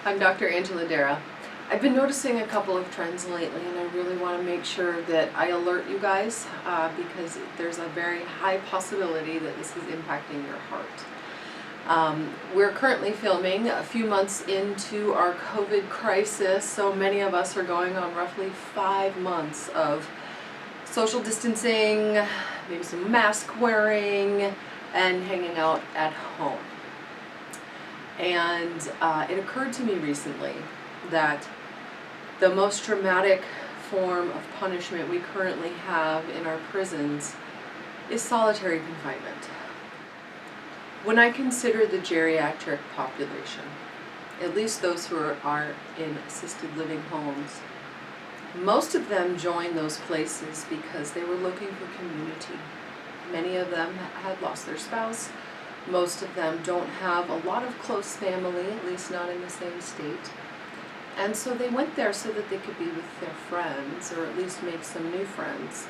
I'm Dr. Angela Darragh. I've been noticing a couple of trends lately, and I really want to make sure that I alert you guys because there's a very high possibility that this is impacting your heart. We're currently filming a few months into our COVID crisis, so many of us are going on roughly 5 months of social distancing, maybe some mask wearing, and hanging out at home. And it occurred to me recently that the most dramatic form of punishment we currently have in our prisons is solitary confinement. When I consider the geriatric population, at least those who are in assisted living homes, most of them joined those places because they were looking for community. Many of them had lost their spouse. Most of them don't have a lot of close family, at least not in the same state. And so they went there so that they could be with their friends, or at least make some new friends.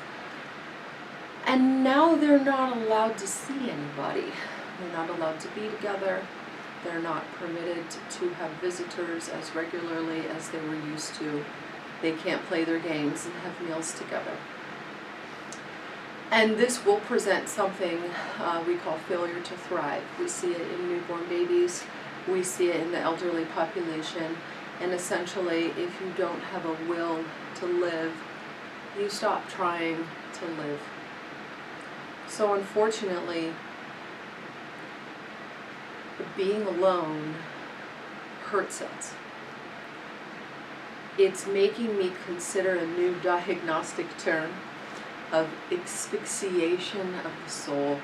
And now they're not allowed to see anybody. They're not allowed to be together. They're not permitted to have visitors as regularly as they were used to. They can't play their games and have meals together. And this will present something we call failure to thrive. We see it in newborn babies, we see it in the elderly population, and essentially if you don't have a will to live, you stop trying to live. So unfortunately, being alone hurts us. It's making me consider a new diagnostic term of asphyxiation of the soul,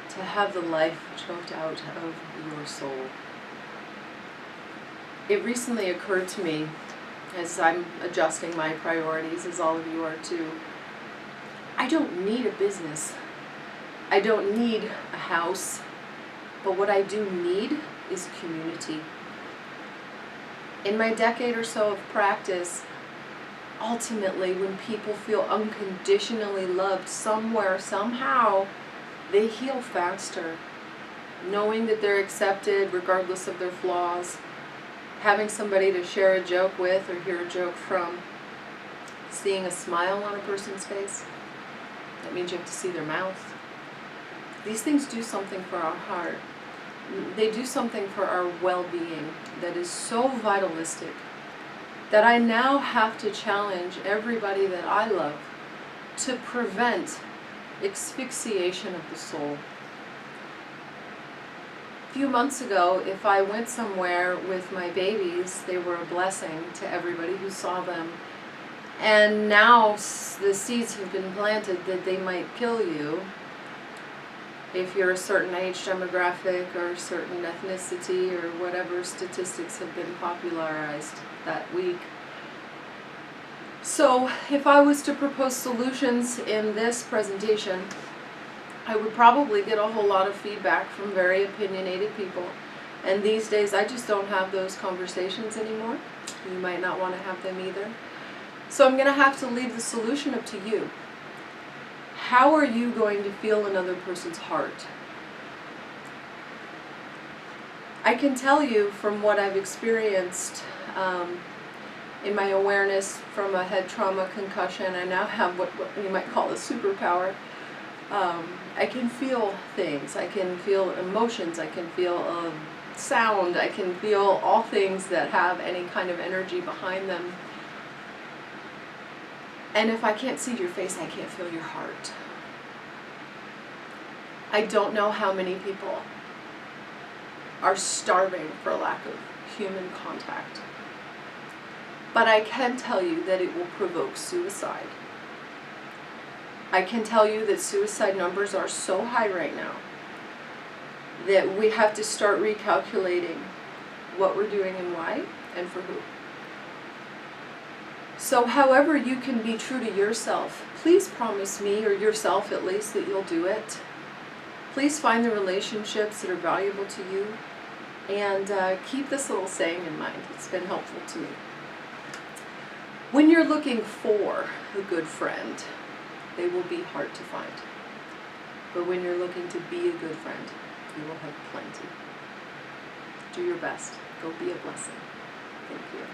to have the life choked out of your soul. It recently occurred to me, as I'm adjusting my priorities, as all of you are too, I don't need a business. I don't need a house. But what I do need is community. In my decade or so of practice, ultimately, when people feel unconditionally loved somewhere, somehow, they heal faster. Knowing that they're accepted regardless of their flaws, having somebody to share a joke with or hear a joke from, seeing a smile on a person's face, that means you have to see their mouth. These things do something for our heart. They do something for our well-being that is so vitalistic that I now have to challenge everybody that I love to prevent asphyxiation of the soul. A few months ago, if I went somewhere with my babies, they were a blessing to everybody who saw them. And now the seeds have been planted that they might kill you if you're a certain age demographic or a certain ethnicity or whatever statistics have been popularized that week. So if I was to propose solutions in this presentation, I would probably get a whole lot of feedback from very opinionated people. And these days I just don't have those conversations anymore. You might not want to have them either. So I'm going to have to leave the solution up to you. How are you going to feel another person's heart? I can tell you from what I've experienced in my awareness from a head trauma concussion, I now have what you might call a superpower. I can feel things, I can feel emotions, I can feel sound, I can feel all things that have any kind of energy behind them. And if I can't see your face, I can't feel your heart. I don't know how many people are starving for lack of human contact. But I can tell you that it will provoke suicide. I can tell you that suicide numbers are so high right now that we have to start recalculating what we're doing and why and for who. So however you can be true to yourself, please promise me, or yourself at least, that you'll do it. Please find the relationships that are valuable to you, and keep this little saying in mind. It's been helpful to me. When you're looking for a good friend, they will be hard to find. But when you're looking to be a good friend, you will have plenty. Do your best. Go be a blessing. Thank you.